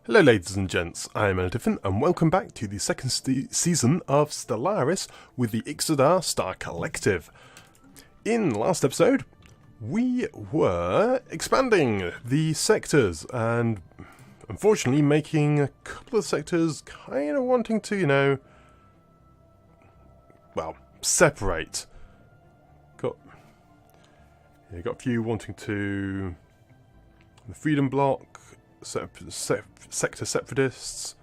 Hello ladies and gents, I am Elephant and welcome back to the second season of Stellaris with the Ix'Idar Star Collective. In the last episode, we were expanding the sectors and unfortunately making a couple of sectors kind of wanting to, well, separate. Got a few wanting to... the Freedom Block, sector separatists,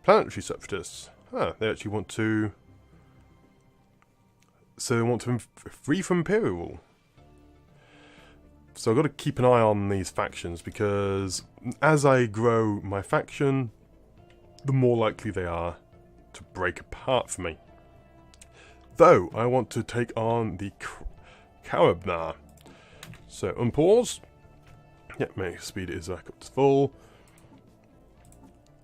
planetary separatists. They actually want to... so they want to free from Imperial rule. So I've got to keep an eye on these factions because as I grow my faction, the more likely they are to break apart from me. Though, I want to take on the Carabnar. So, unpause. Yep, my speed is back up to full.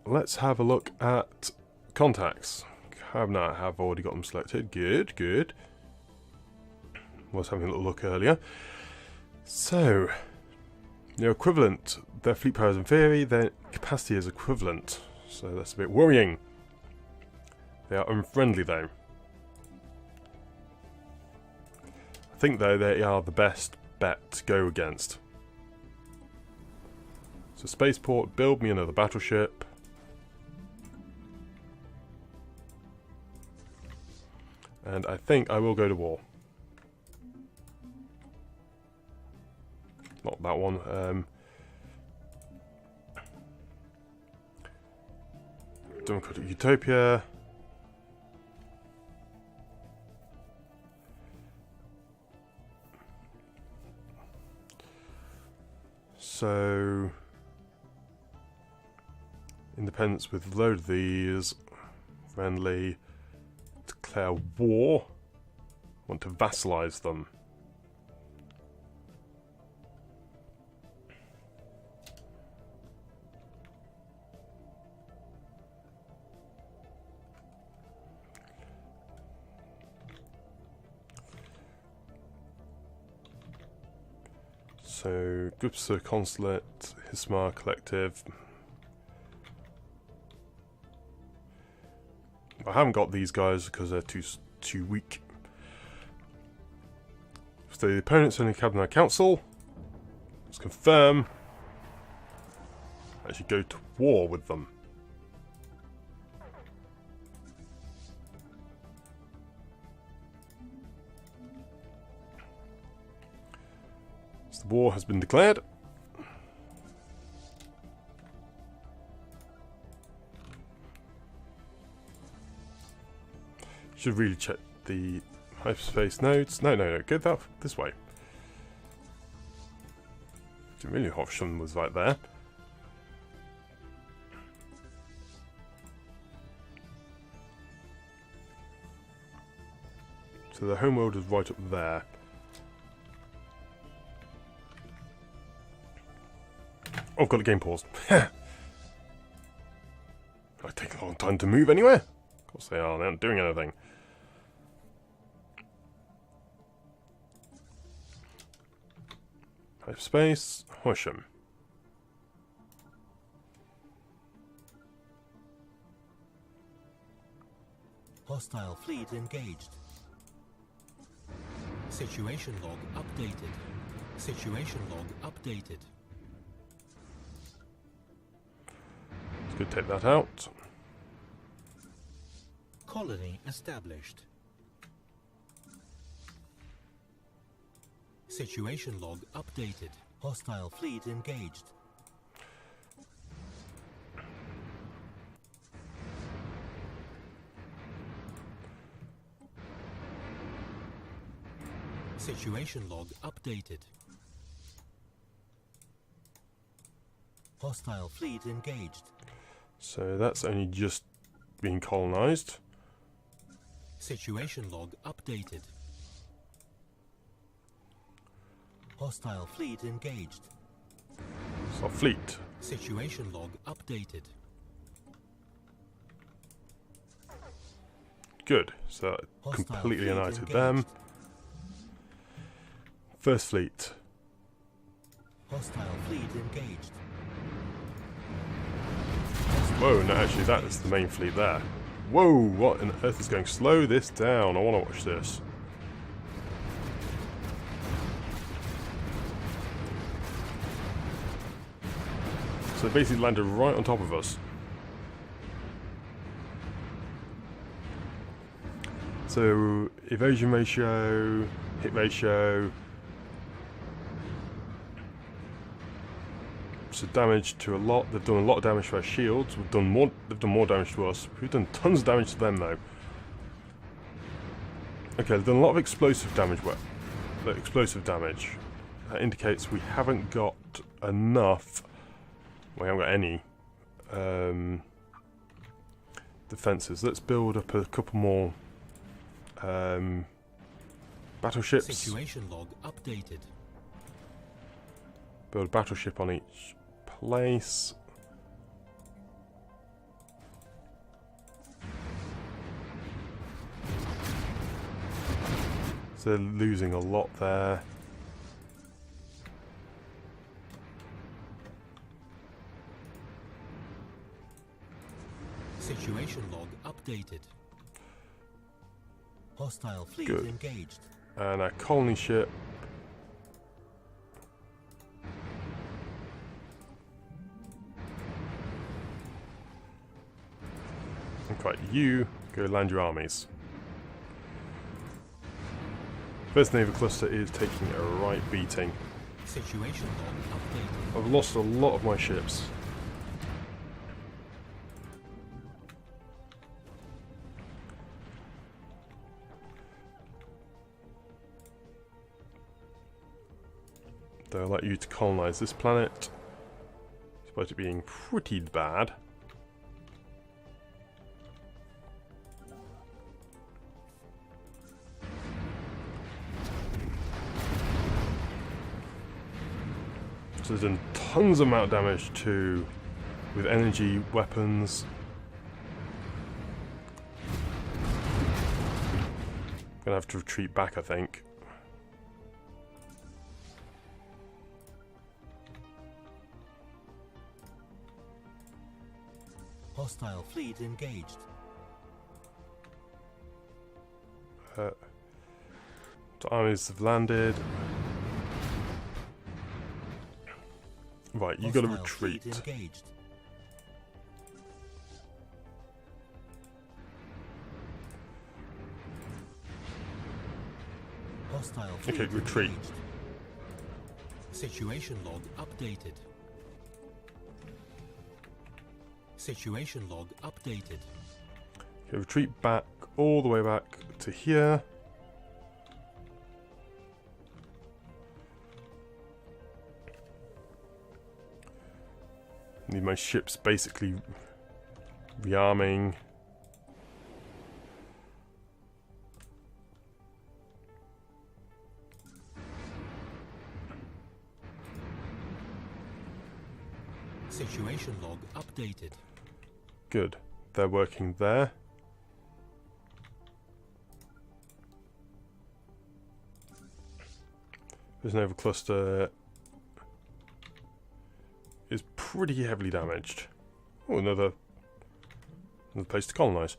Let's have a look at contacts. Carabnar, have already got them selected. Good, good. Was having a little look earlier. So, they're equivalent. Their fleet power is inferior, their capacity is equivalent. So that's a bit worrying. They are unfriendly though. I think though they are the best bet to go against. So spaceport, build me another battleship. And I think I will go to war. Not that one. Democratic Utopia. So... independence with a load of these. Friendly. Declare war. Want to vassalize them. So, Gupsa Consulate, Hismar Collective. I haven't got these guys because they're too weak. So the opponents in the Cabinet Council. Let's confirm. Actually go to war with them. So the war has been declared. Should really check the hyperspace nodes. No, go that this way. Didn't really know option was right there. So the homeworld is right up there. Oh, I've got a game paused. They take a long time to move anywhere. Of course they are. They're not doing anything. Hyperspace, Horsham. Hostile fleet engaged. Situation log updated. Situation log updated. Let's go take that out. Colony established. Situation log updated. Hostile fleet engaged. Situation log updated. Hostile fleet engaged. So that's only just being colonized. Situation log updated. Hostile fleet engaged. It's our fleet. Situation log updated. Good. So that completely united them. First fleet. Hostile fleet engaged. Whoa, no, actually that is the main fleet there. Whoa, what on earth is going? Slow this down, I want to watch this. So they basically landed right on top of us. So, evasion ratio, hit ratio. So damage to a lot. They've done a lot of damage to our shields. They've done more damage to us. We've done tons of damage to them though. Okay, they've done a lot of explosive damage. That indicates we haven't got enough. We haven't got any defences. Let's build up a couple more battleships. Situation log updated. Build a battleship on each place. So they're losing a lot there. Situation log updated. Hostile fleet Good. engaged. And our colony ship. Right, you go land your armies. First naval cluster is taking a right beating. Situation log updated. I've lost a lot of my ships. They'd like you to colonize this planet. Despite it being pretty bad. So there's done tons of amount of damage to with energy weapons. Gonna have to retreat back, I think. Hostile fleet engaged. The armies have landed. Right, you got to retreat. Engaged. Hostile fleet Okay, retreat. engaged. Situation log updated. Situation log updated. Okay, retreat back all the way back to here. Need my ships basically rearming. Situation log updated. Good. They're working there. There's an overcluster. Is pretty heavily damaged. Oh, another place to colonize.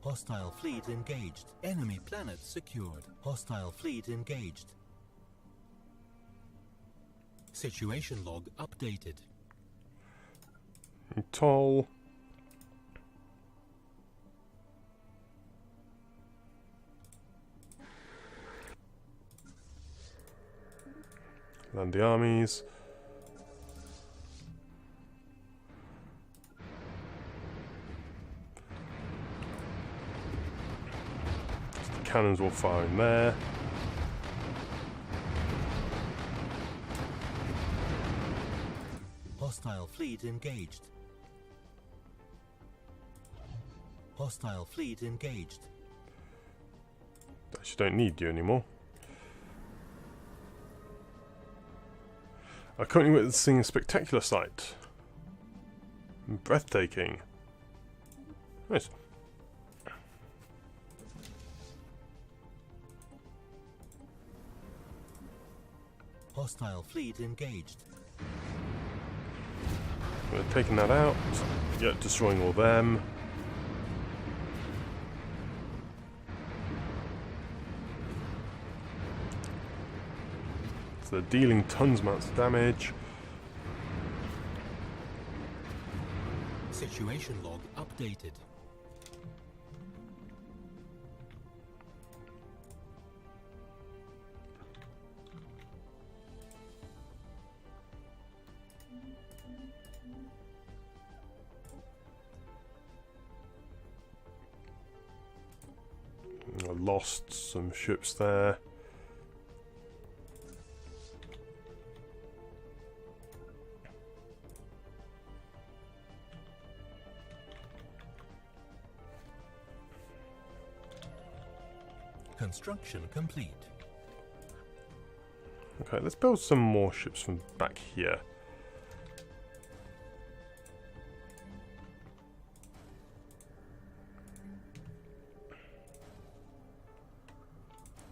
Hostile fleet engaged. Enemy planet secured. Hostile fleet engaged. Situation log updated. Toll. Land the armies. The cannons will fire in there. Hostile fleet engaged. Hostile fleet engaged. Actually, don't need you anymore. I'm currently witnessing a spectacular sight. Breathtaking. Nice. Hostile fleet engaged. We're taking that out. Yeah, destroying all them. So they're dealing tons amounts of damage. Situation log updated. I lost some ships there. Construction complete. Okay, let's build some more ships from back here.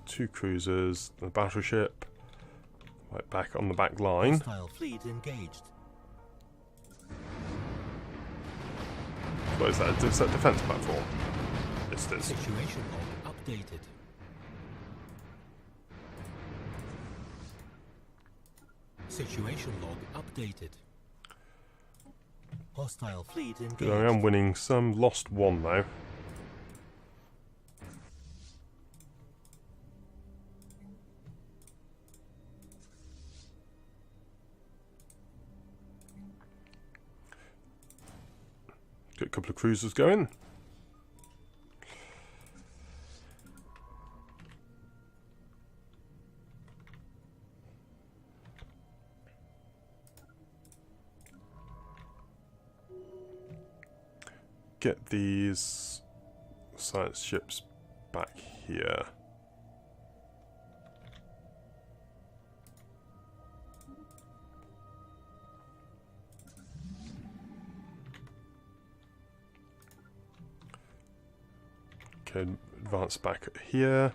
Two cruisers, a battleship, right back on the back line. Hostile fleet engaged. What is that? Is that defense platform? Yes, it is. Situation log updated. Situation log updated. Hostile fleet engaged. I am winning some, lost one though. Get a couple of cruisers going. Get these science ships back here. Okay, advance back here.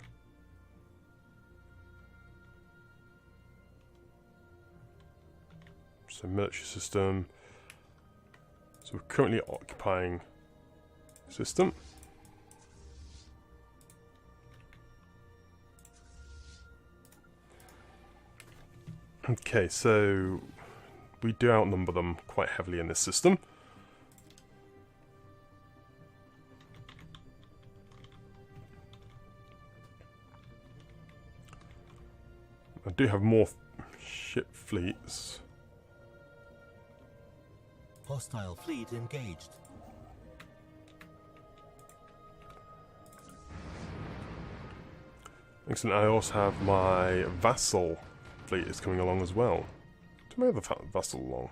So military system. So we're currently occupying system. Okay, so we do outnumber them quite heavily in this system. I do have more ship fleets. Hostile fleet engaged. Excellent. I also have my vassal fleet is coming along as well. Do my other vassal along?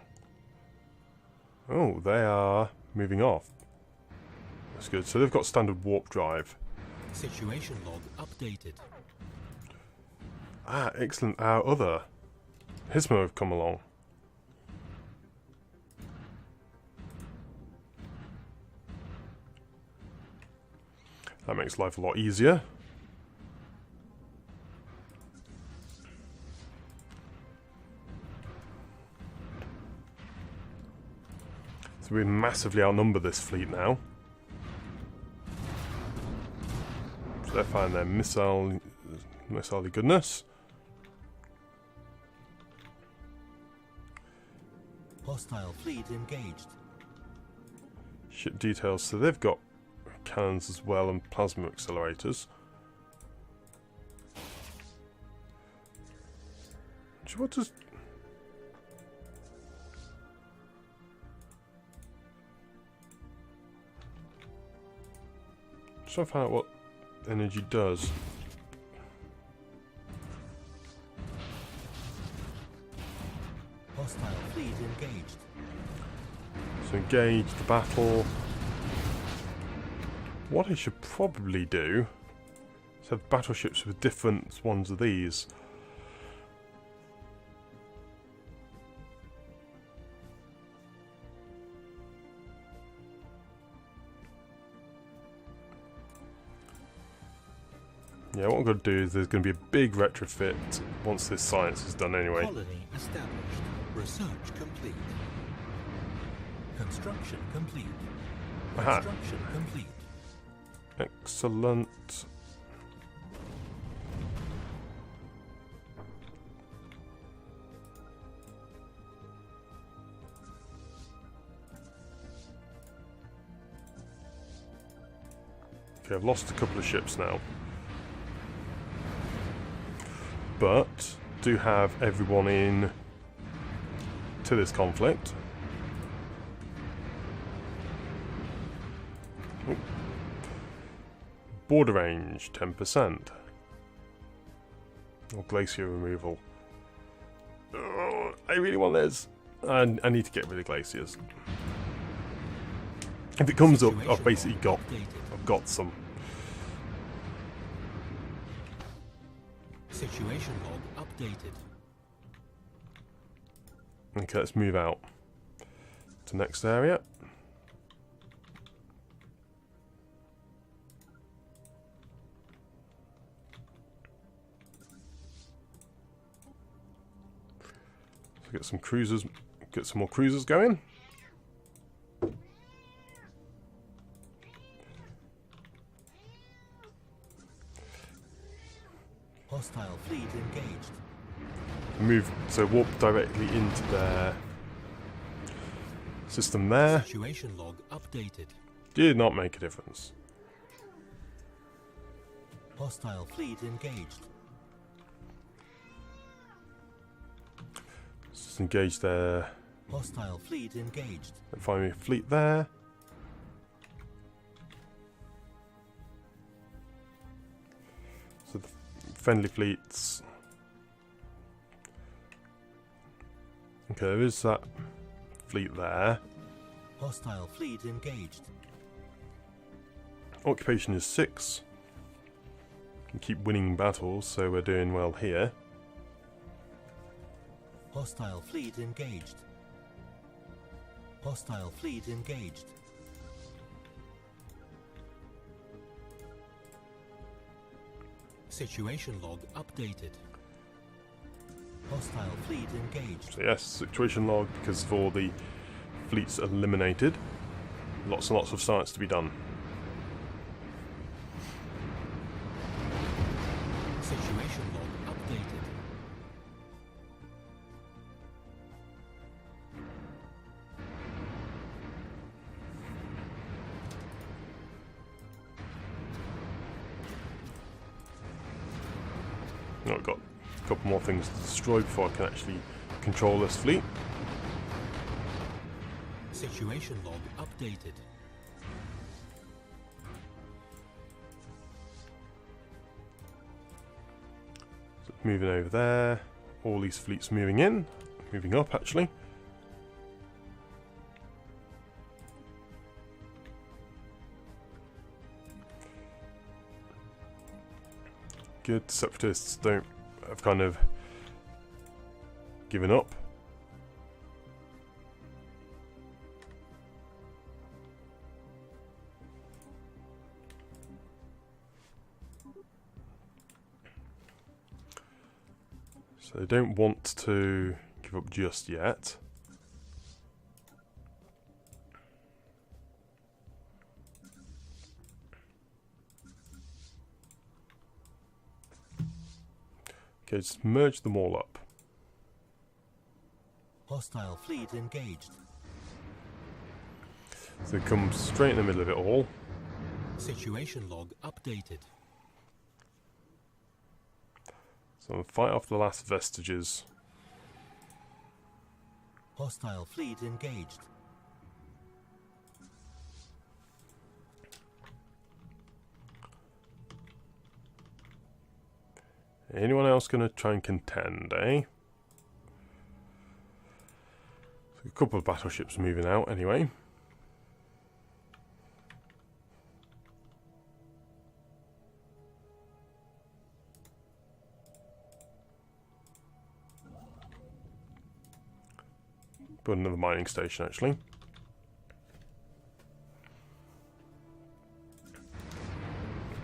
Oh, they are moving off. That's good. So they've got standard warp drive. Situation log updated. Ah, excellent. Our other Hismo have come along. That makes life a lot easier. So we massively outnumber this fleet now. So they're firing their missile goodness. Hostile fleet engaged. Ship details. So they've got cannons as well and plasma accelerators. What does... Just trying to find out what energy does. Hostile fleet engaged. So engage the battle. What I should probably do is have battleships with different ones of these. Yeah, what I'm going to do is there's going to be a big retrofit once this science is done anyway. Colony established. Research complete. Construction complete. Aha. Construction complete. Excellent. Okay, I've lost a couple of ships now. But do have everyone in to this conflict. Ooh. Border range 10%. Or glacier removal. Oh, I really want this. I need to get rid of glaciers. If it comes up, I've basically got some. Situation log updated. Okay, let's move out to next area. So get some cruisers, get some more cruisers going. Hostile fleet engaged. Move, so warp directly into their system there. Situation log updated. Did not make a difference. Hostile fleet engaged. Let's engage their. Hostile fleet engaged. And find me a fleet there. So the friendly fleets. Okay, there is that fleet there. Hostile fleet engaged. Occupation is 6. We keep winning battles, so we're doing well here. Hostile fleet engaged. Hostile fleet engaged. Situation log updated. Hostile fleet engaged. So yes, situation log, because of all the fleets eliminated. Lots and lots of science to be done. Situation log updated. Now I've got a couple more things to destroy before I can actually control this fleet. Situation log updated. So moving over there. All these fleets moving in. Moving up, actually. Good. Separatists have kind of given up. So they don't want to give up just yet. Okay, just merge them all up. Hostile fleet engaged. So they come straight in the middle of it all. Situation log updated. So I'll fight off the last vestiges. Hostile fleet engaged. Anyone else going to try and contend, eh? So a couple of battleships moving out anyway. Build another mining station, actually.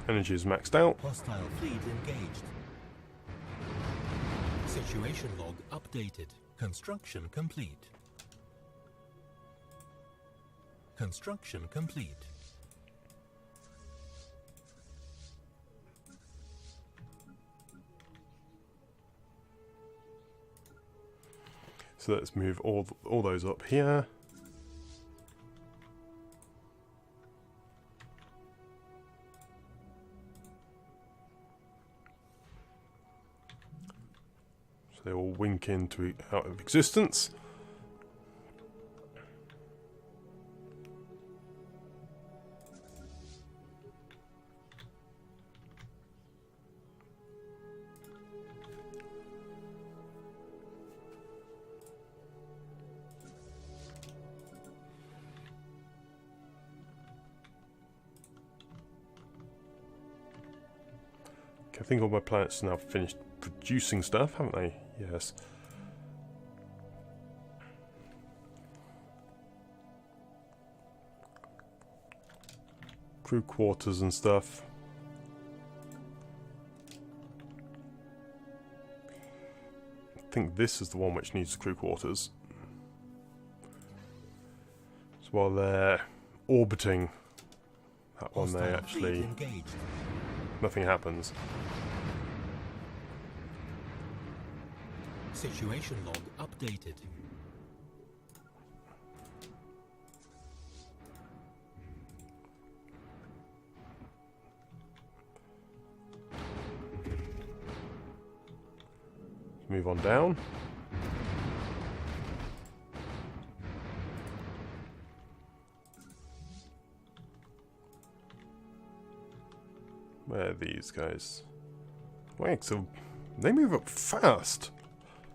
Energy is maxed out. Hostile fleet engaged. Situation log updated. Construction complete. Construction complete. So let's move all those up here. So they all wink into out of existence. I think all my planets are now finished producing stuff, haven't they? Yes. Crew quarters and stuff. I think this is the one which needs crew quarters. So while they're orbiting that one, they actually... nothing happens. Situation log updated. Move on down. Where are these guys? Wait, so they move up fast.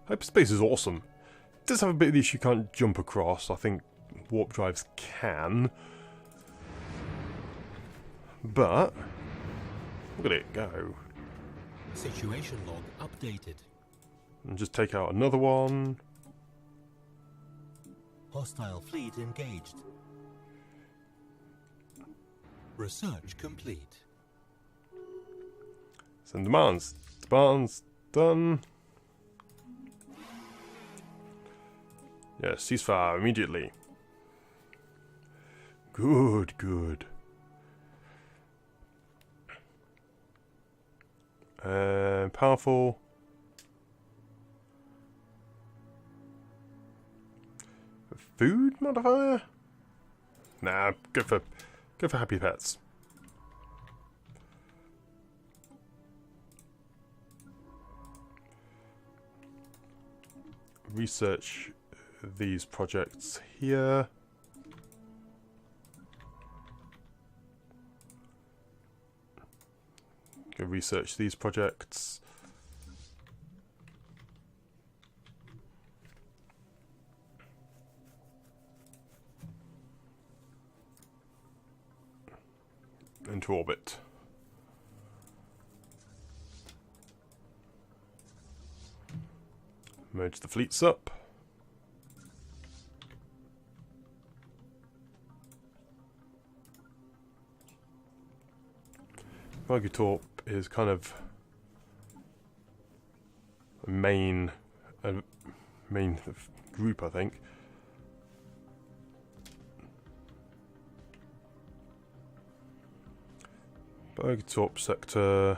Hyperspace is awesome. It does have a bit of the issue you can't jump across. I think warp drives can. But look at it go. Situation log updated. And just take out another one. Hostile fleet engaged. Research complete. Send demands. Demands done. Yeah, ceasefire immediately. Good, good. Powerful. Food modifier? Nah, go for happy pets. Research these projects here. Go research these projects. Into orbit. Merge the fleets up. Magicka is kind of a main group, I think. Magicka sector.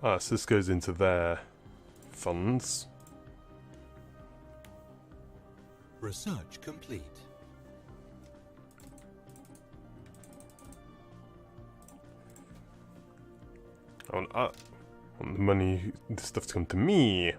Ah, so this goes into their funds. Research complete. I want the money, the stuff to come to me.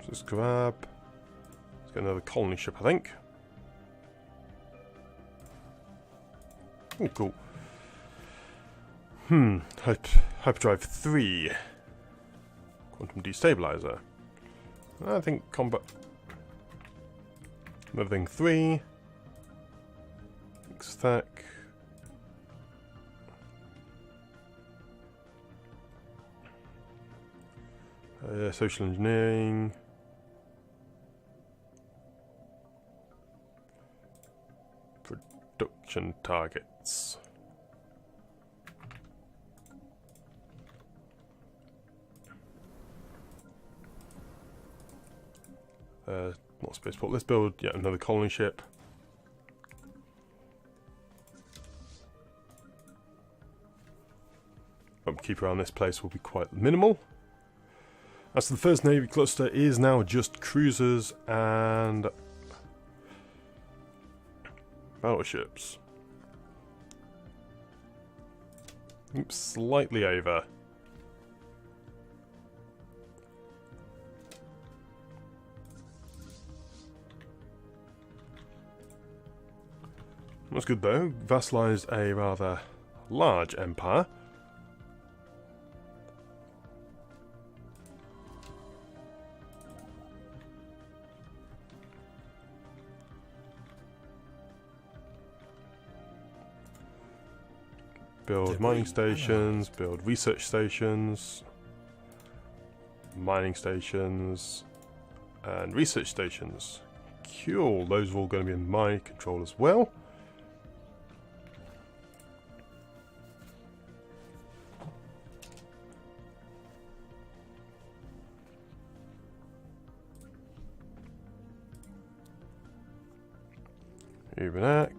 Just grab. Let's get another colony ship, I think. Oh, cool. Hyperdrive 3. Quantum destabilizer. I think combat. Another thing 3. Stack. Social engineering. Production targets. Not spaceport. Let's build yet another colony ship. Upkeep around this place will be quite minimal. As to the first Navy cluster is now just cruisers and battleships. Oops, slightly over. That's good though. Vassalized a rather large empire. Build mining stations, build research stations, mining stations, and research stations. Cool, those are all going to be in my control as well. Ubenak.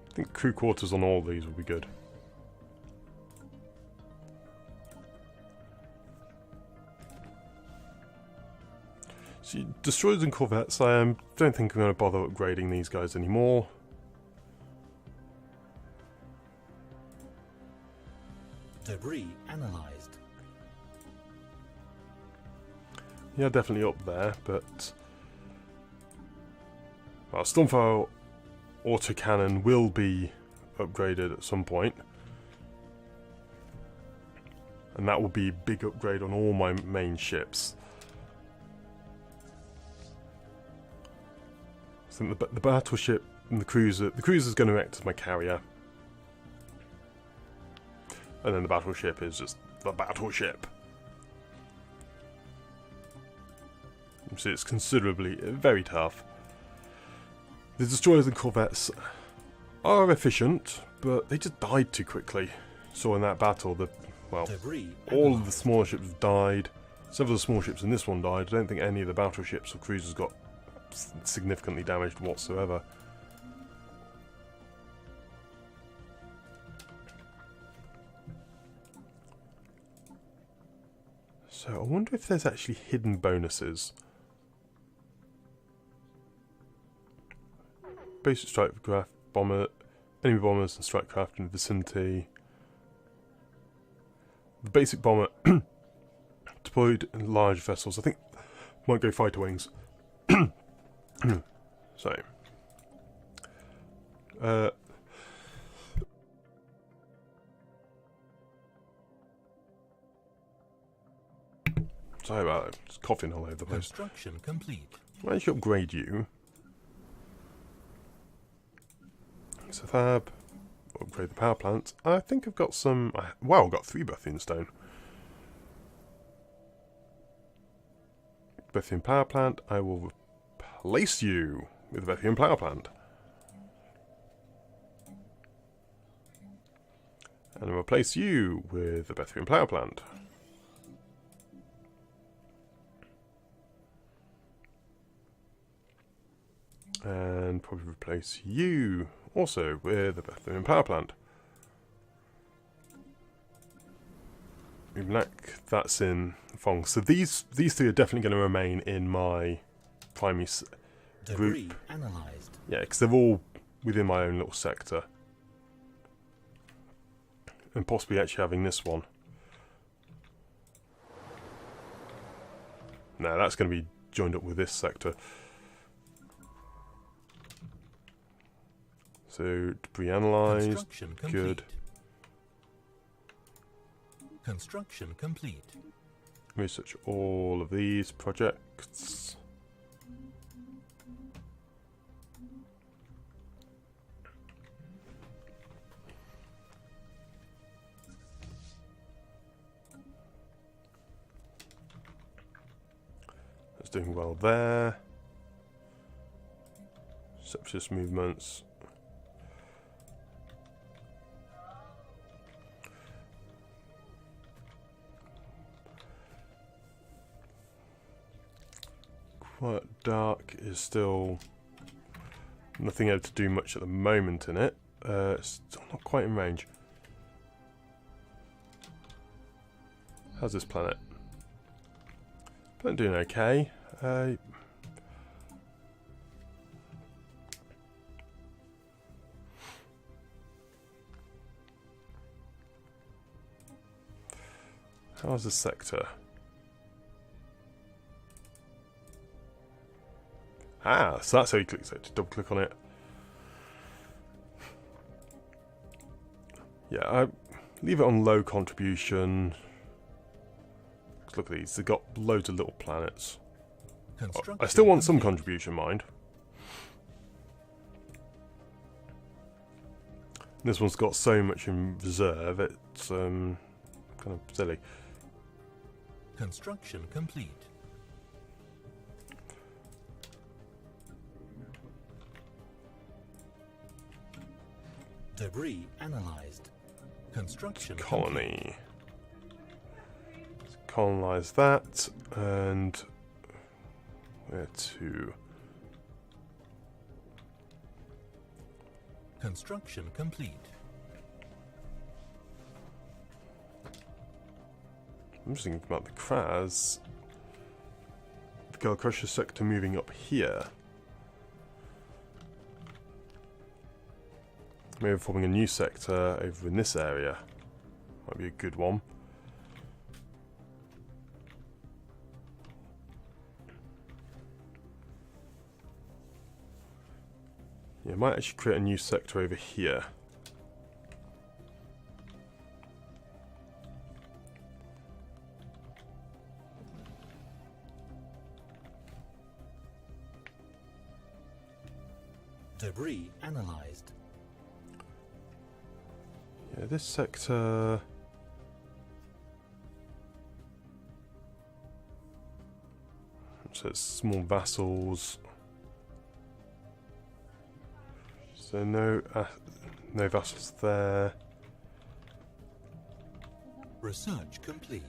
I think crew quarters on all these will be good. See, destroyers and corvettes, I don't think I'm going to bother upgrading these guys anymore. Debris analyzed. Yeah, definitely up there, but... well, Stormfire autocannon will be upgraded at some point. And that will be a big upgrade on all my main ships. I think the battleship and the cruiser is going to act as my carrier. And then the battleship is just the battleship. So it's considerably, very tough. The destroyers and corvettes are efficient, but they just died too quickly. So in that battle, all of the small ships died. Several of the small ships in this one died. I don't think any of the battleships or cruisers got significantly damaged whatsoever. So I wonder if there's actually hidden bonuses. Basic strike craft, bomber, enemy bombers and strike craft in the vicinity. The basic bomber deployed in large vessels. I think might go fighter wings. So, sorry about that. Just coughing all over the place. Construction complete. Why don't you upgrade you? So fab. Upgrade the power plant. I think I've got some... wow, I've got 3 Bethune stone. Bethune power plant. I will replace you with a Bethune power plant. And I'll replace you with a Bethune power plant. And probably replace you also with a Bethune power plant. Black, that's in Fong. So these 3 are definitely going to remain in my primary group. Analyzed. Yeah, because they're all within my own little sector. And possibly actually having this one. No, that's going to be joined up with this sector. So, debris analysed, good. Construction complete. Research all of these projects. It's doing well there. Separatist movements. Quite dark is still nothing able to do much at the moment in it. It's still not quite in range. How's this planet? Planet doing okay. How's the sector? Ah, so that's how you click it. Double click on it. Yeah, I leave it on low contribution. Look at these, they've got loads of little planets. I still want some contribution, mind. This one's got so much in reserve, it's kind of silly. Construction complete. Debris analyzed. Construction Colony. complete. Let's colonize that, and where to? Construction complete. I'm just thinking about the Kraz. The Girl Crusher sector moving up here. Maybe forming a new sector over in this area. Might be a good one. Yeah, I might actually create a new sector over here. Debris analyzed. Yeah, this sector... So it's small vassals. So no vassals there. Research complete.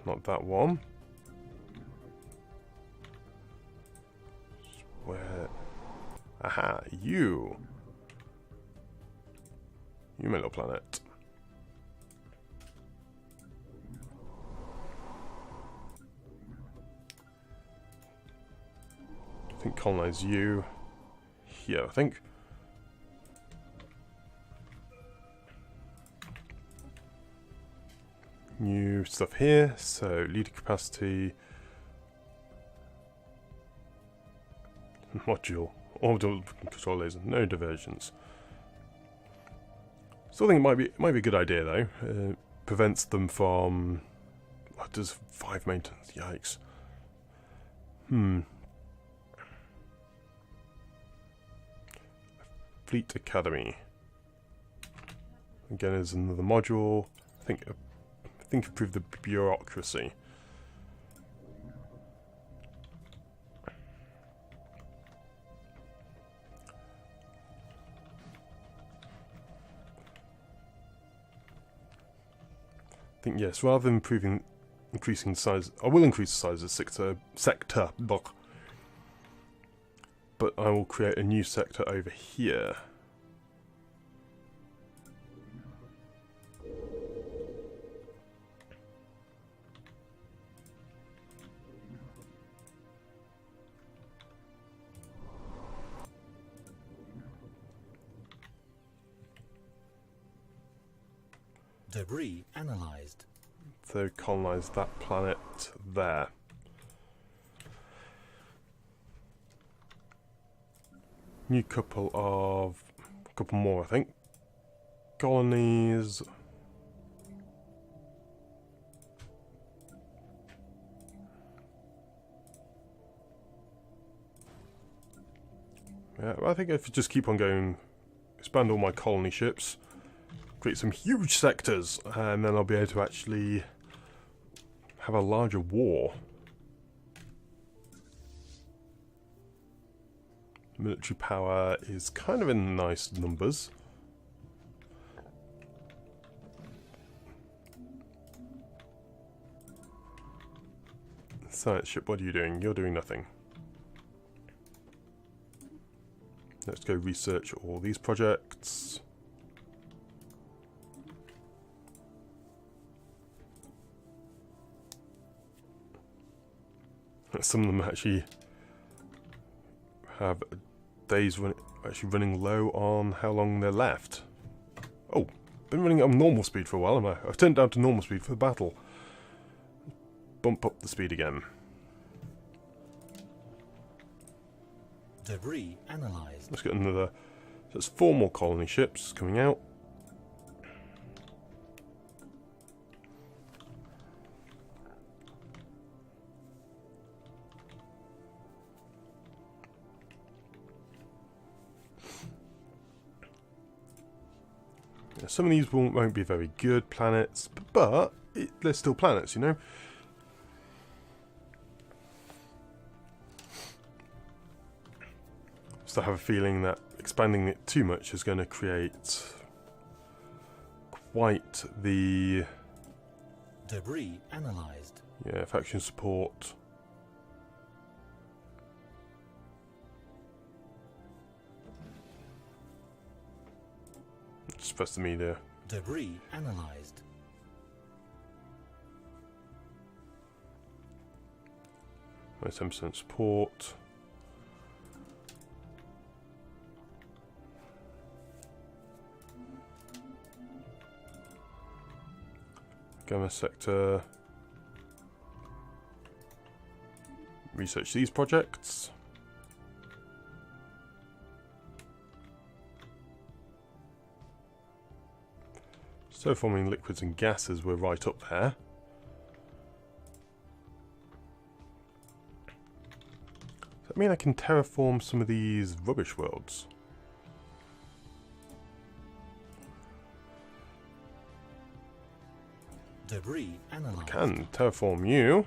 Not that one. Where? Aha, you. You, my little planet. I think colonize you here, I think. New stuff here, so leader capacity. Module. Orbital control laser, no diversions. Still think it might be a good idea though. Prevents them from... What does 5 maintenance? Yikes. Fleet Academy. Again, is another module. I think improve the bureaucracy. I think yes, rather than increasing size, I will increase the size of the sector, but I will create a new sector over here. Debris analyzed. So colonize that planet there. New couple more, I think. Colonies. Yeah, I think if I just keep on going, expand all my colony ships, create some huge sectors, and then I'll be able to actually have a larger war. Military power is kind of in nice numbers. Science ship, what are you doing? You're doing nothing. Let's go research all these projects. Some of them actually have days actually running low on how long they're left. Oh, been running on normal speed for a while, haven't I? I've turned down to normal speed for the battle. Bump up the speed again. Debris analyzed. Let's get another. So that's 4 more colony ships coming out. Some of these won't be very good planets, but they're still planets, you know? So I have a feeling that expanding it too much is going to create quite the... Debris analyzed. Yeah, faction support. Just press the meter. Debris analyzed. My 10% support. Gamma sector. Research these projects. So forming liquids and gases, we're right up there. Does that mean I can terraform some of these rubbish worlds? Debris analyzed. I can terraform you.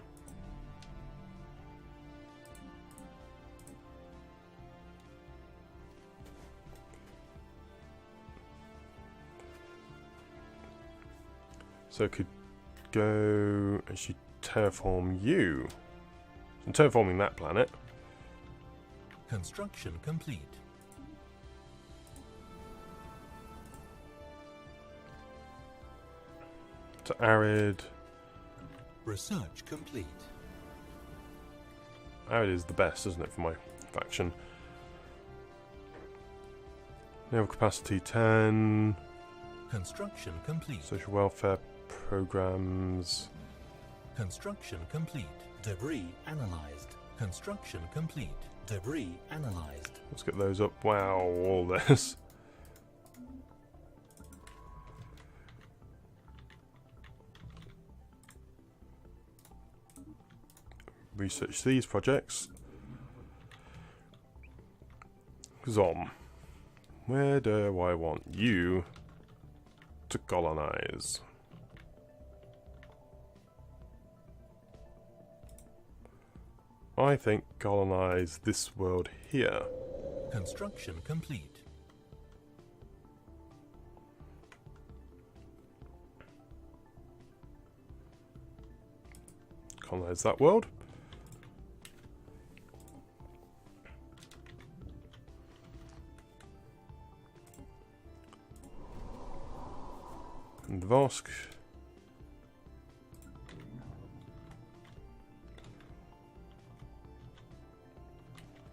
So I could go actually terraform you. So I'm terraforming that planet. Construction complete. To arid. Research complete. Arid is the best, isn't it, for my faction? Naval capacity 10. Construction complete. Social welfare programs. Construction complete. Debris analyzed. Construction complete. Debris analyzed. Let's get those up. Wow, all this. Research these projects. Zom. Where do I want you to colonize? I think colonize this world here. Construction complete. Colonize that world. And Vosk.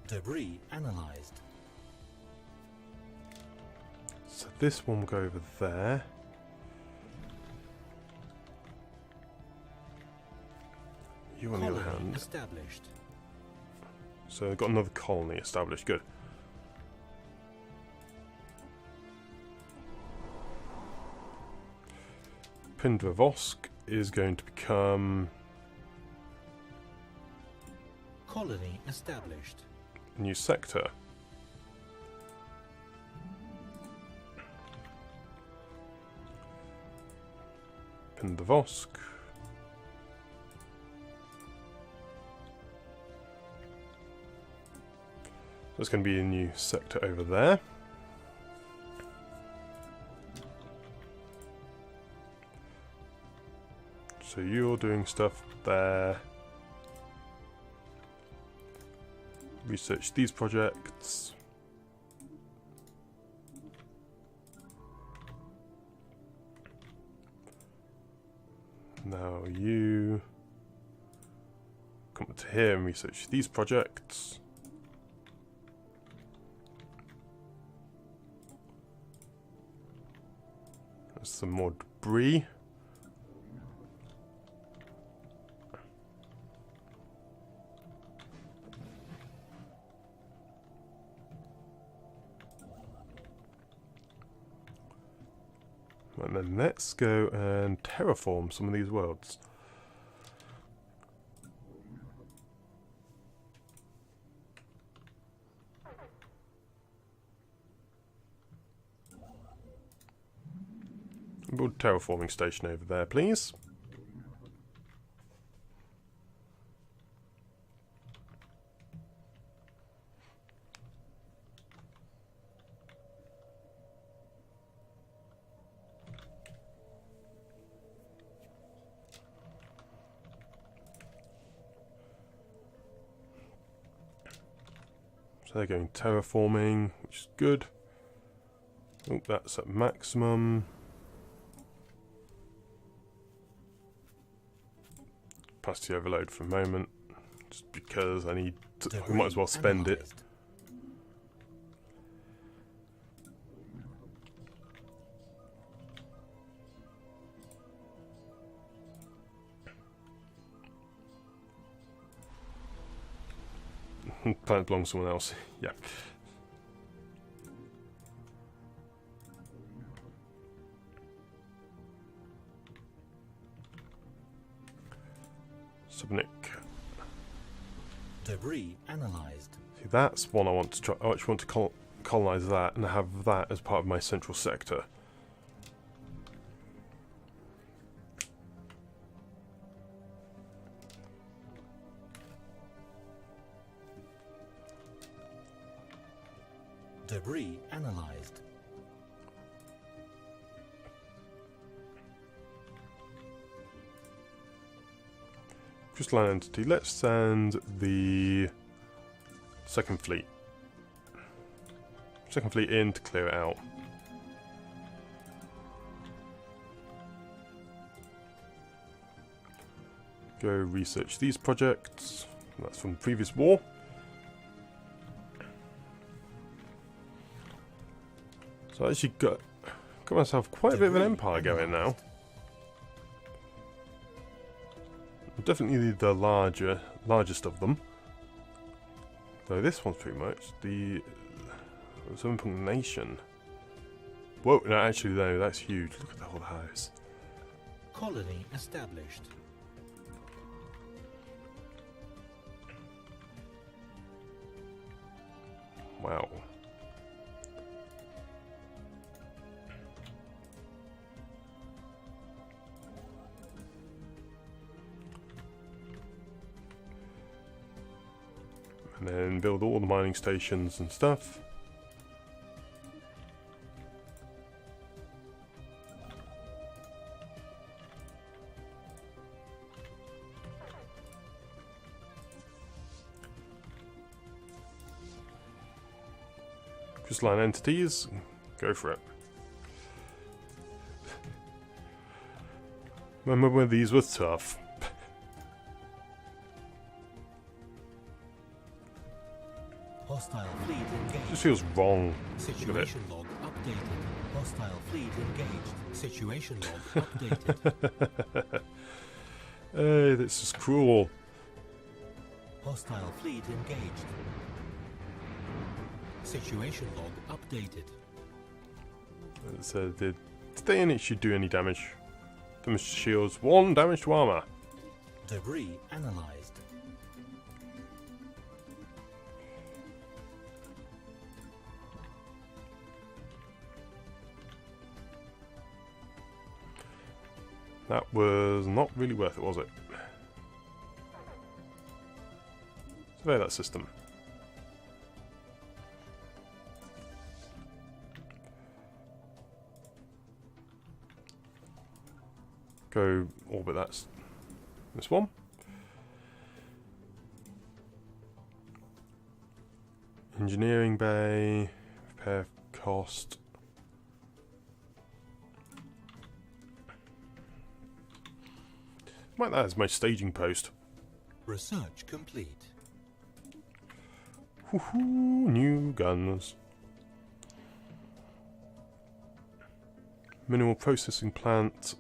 Debris analyzed. So this one will go over there. You on the other hand. Established. So I've got another colony established. Good. Pindra-Vosk is going to become Colony established. a new sector. Pindra-Vosk. There's going to be a new sector over there. So you're doing stuff there. Research these projects. Now you come to here and research these projects. There's some more debris. And then let's go and terraform some of these worlds. Build a terraforming station over there, please. So they're going terraforming, which is good. Oh, that's at maximum. Capacity overload for a moment, just because I need to, we might as well spend it. Planet belongs to someone else. Yeah. Subnick. Debris analyzed. See, that's one I want to try. I actually want to colonize that and have that as part of my central sector. Debris analyzed. Crystalline entity. Let's send the second fleet. Second fleet in to clear it out. Go research these projects. That's from the previous war. So I actually got myself quite a bit of an empire going now. Definitely the largest of them. Though this one's pretty much the something nation. Whoa! No, actually, no, that's huge. Look at the whole house. Colony established. Wow. And then build all the mining stations and stuff. Crystalline entities, go for it. Remember when these were tough? Hostile fleet engaged. Just feels wrong. Situation log updated. Hostile fleet engaged. Situation log updated. Hey, this is cruel. Hostile fleet engaged. Situation log updated. So did they actually do any damage? Damage to shields, 1 damage to armor. Debris analyzed. That was not really worth it, was it? Survey that system. Go orbit this one. Engineering bay, repair cost. Like that as my staging post. Research complete. Woohoo, new guns. Mineral processing plant.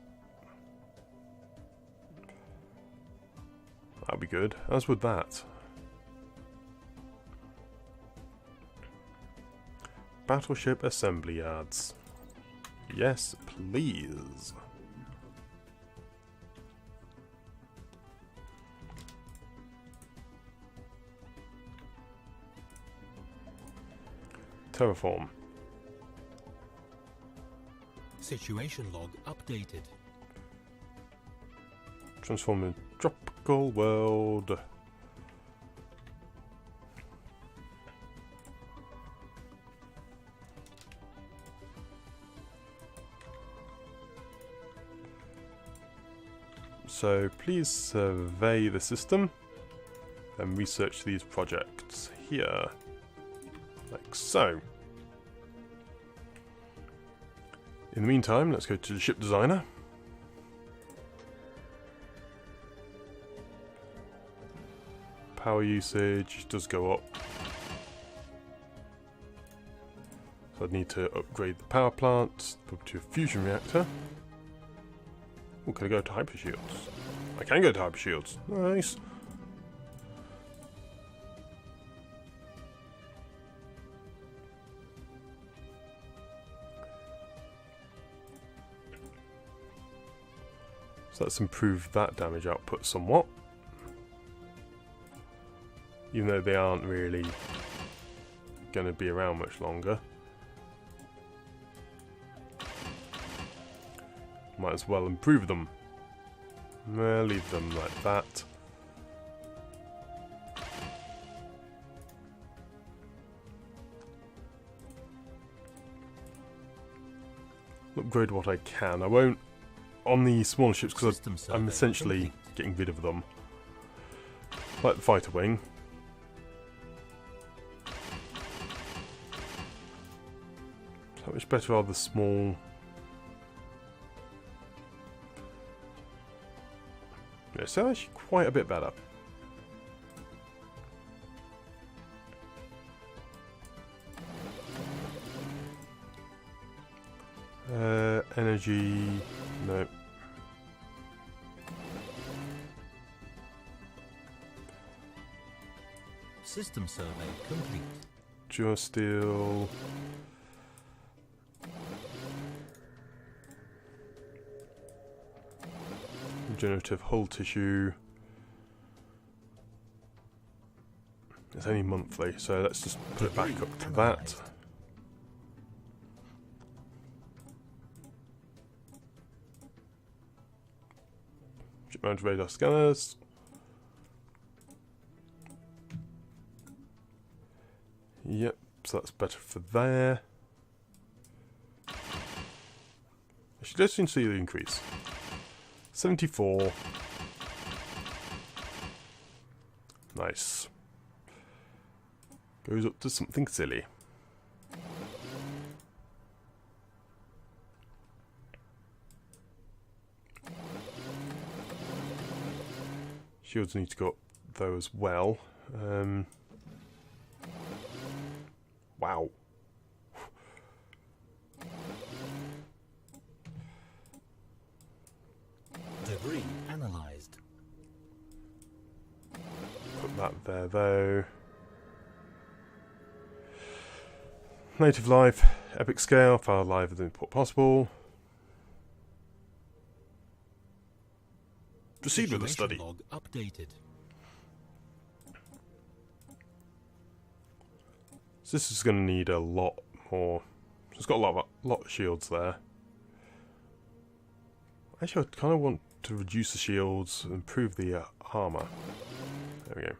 That'll be good, as would that. Battleship assembly yards. Yes, please. Terraform. Situation log updated. Transform in tropical world. So please survey the system and research these projects here, like so. In the meantime, let's go to the ship designer. Power usage does go up. So I'd need to upgrade the power plant, put to a fusion reactor. Oh, can I go to hyper shields? I can go to hyper shields. Nice. So let's improve that damage output somewhat. Even though they aren't really going to be around much longer. Might as well improve them. Leave them like that. Upgrade what I can. I won't on the smaller ships because I'm essentially getting rid of them. Like the fighter wing. How much better are the small? Yeah, so actually quite a bit better. Energy, no. System survey complete. Duosteel. Regenerative hull tissue. It's only monthly, so let's just put it back up to that. Ship mounted radar scanners. Yep, so that's better for there. Actually, let's see the increase. 74. Nice. Goes up to something silly. Shields need to go up though as well. Wow. Debris analyzed. Put that there though. Native life, epic scale, far live as possible. Proceed with the study. Log updated. So this is going to need a lot more. It's got a lot of shields there. Actually, I kind of want to reduce the shields, improve the armor. There we go.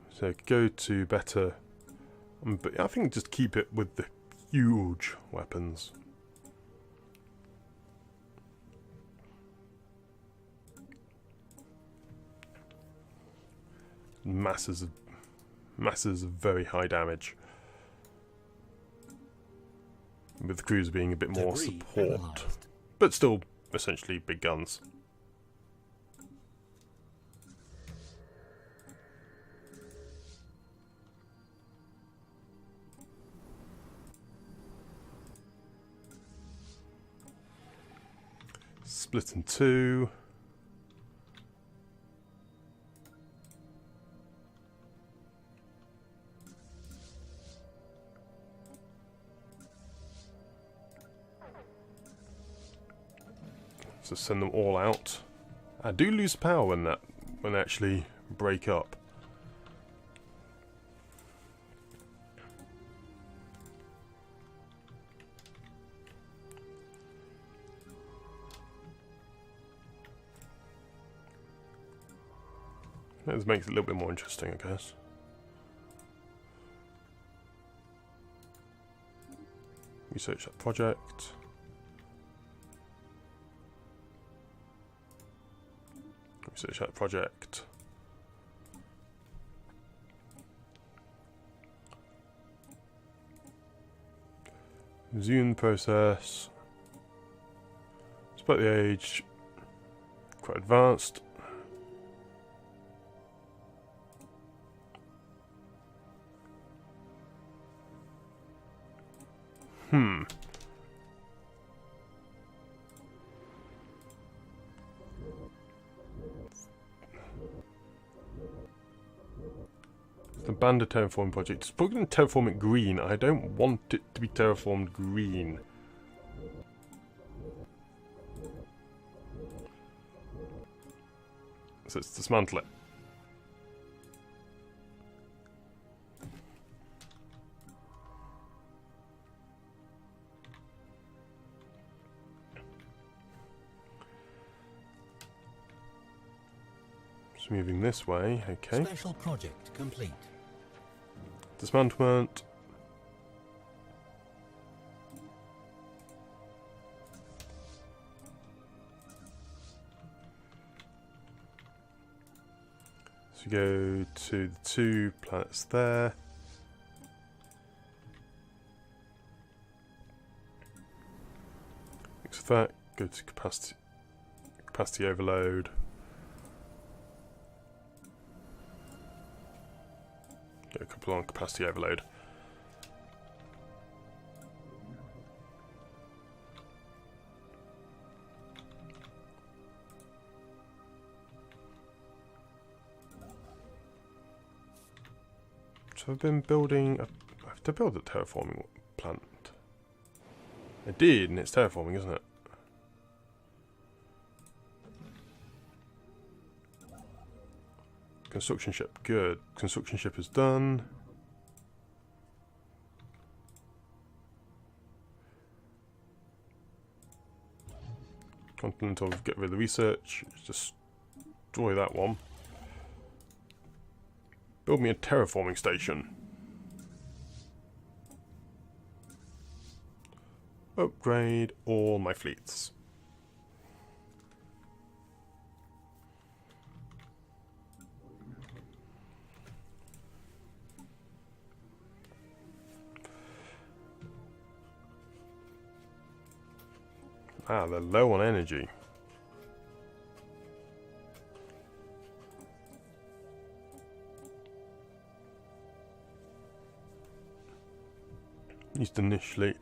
So go to better, but I think just keep it with the huge weapons. Masses of very high damage. With the cruiser being a bit more support. But still, essentially, big guns. Split in two. So send them all out. I do lose power when they actually break up. This makes it a little bit more interesting, I guess. Research that project. Research that project. Resume the process. Split the age. Quite advanced. The Banded Terraforming Project. It's probably going to terraform it green. I don't want it to be terraformed green. So let's dismantle it. Just moving this way, okay. Special project complete. Dismantlement. So we go to the 2 planets there. Fix that. Go to capacity overload. Get a couple on capacity overload. So I've been building I have to build a terraforming plant. I did, and it's terraforming, isn't it? Construction ship, good. Construction ship is done. Continental, get rid of the research. Just destroy that one. Build me a terraforming station. Upgrade all my fleets. Ah, they're low on energy. Used initially.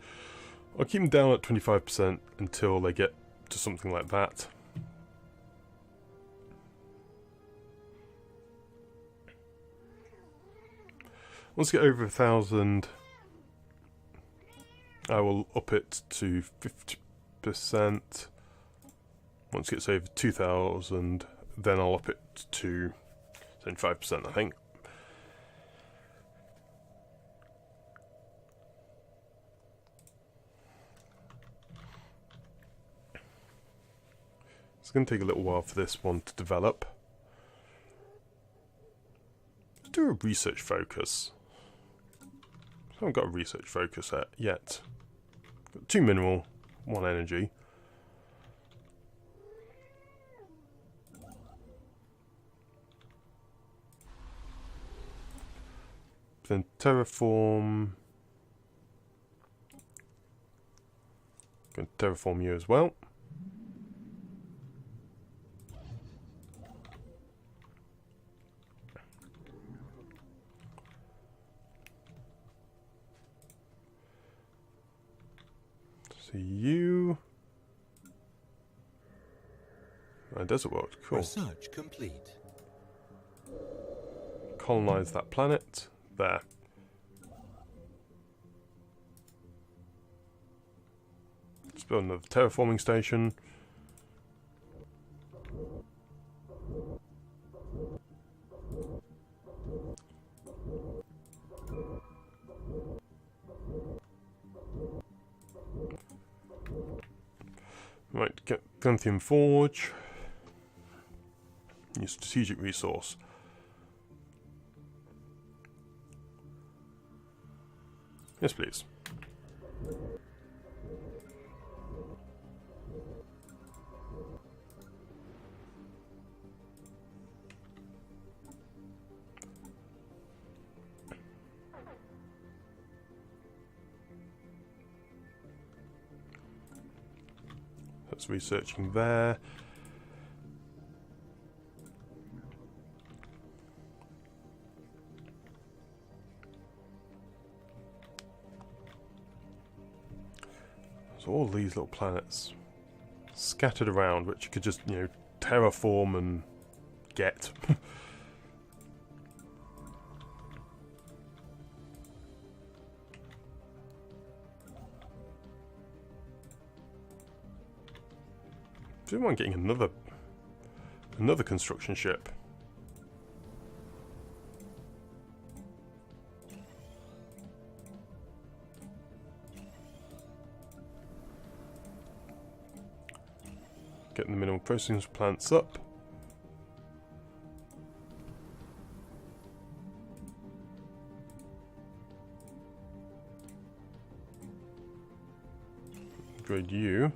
I'll keep them down at 25% until they get to something like that. Once I get over 1,000, I will up it to 50%. Once it gets over 2,000, then I'll up it to 75%, I think. It's going to take a little while for this one to develop. Let's do a research focus. haven't got a research focus yet. Got 2 mineral, 1 energy. Then terraform. Going to terraform you as well. So you. Desert world, cool. Research complete. Colonize that planet. There. Let's build another terraforming station. Right, get Ganthian Forge. New strategic resource. Yes, please. That's researching there. So all these little planets scattered around, which you could just, you know, terraform and get. Do you mind getting another construction ship? Getting the mineral processing plants up. Upgrade you.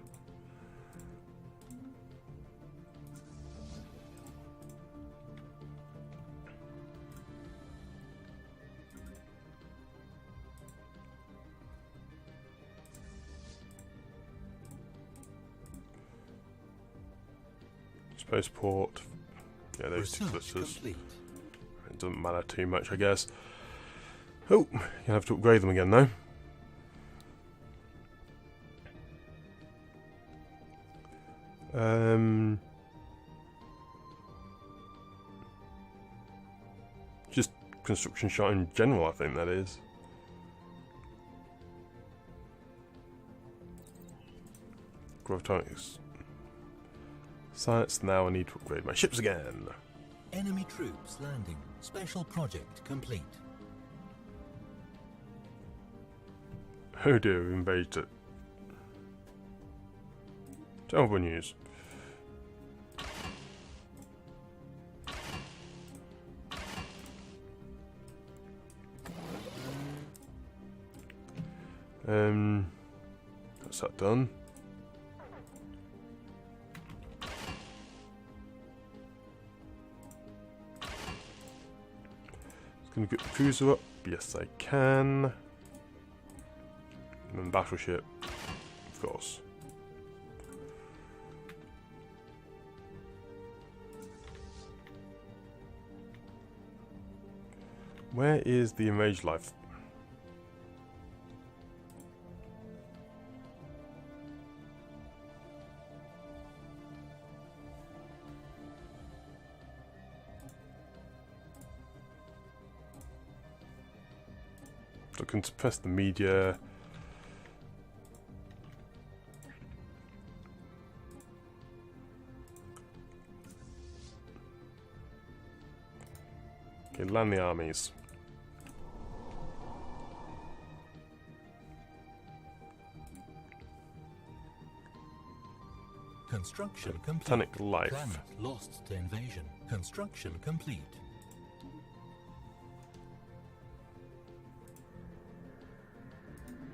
Spaceport. Yeah, those two clusters. It doesn't matter too much, I guess. Oh, you have to upgrade them again, though. Just construction shot in general, I think that is. Gravitonics. Science, now I need to upgrade my ships again. Enemy troops landing. Special project complete. Oh dear, we've invaded it. Terrible news. That's that done. Can I get the cruiser up? Yes, I can. And then battleship, of course. Where is the enraged life? So I can suppress the media. Okay, land the armies. Construction complete. Titanic life. Planet lost to invasion. Construction complete.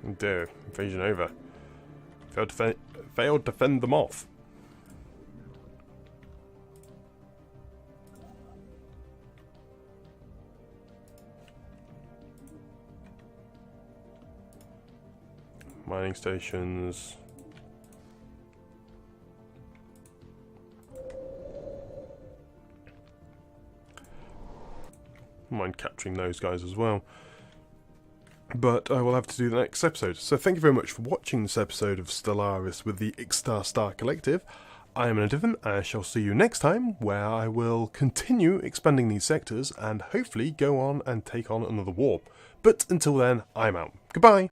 Oh dear, invasion over. Failed to fend them off. Mining stations. Mind capturing those guys as well. But I will have to do the next episode. So thank you very much for watching this episode of Stellaris with the Ix'Idar Star Collective. I am Anadivan, and I shall see you next time, where I will continue expanding these sectors and hopefully go on and take on another war. But until then, I'm out. Goodbye!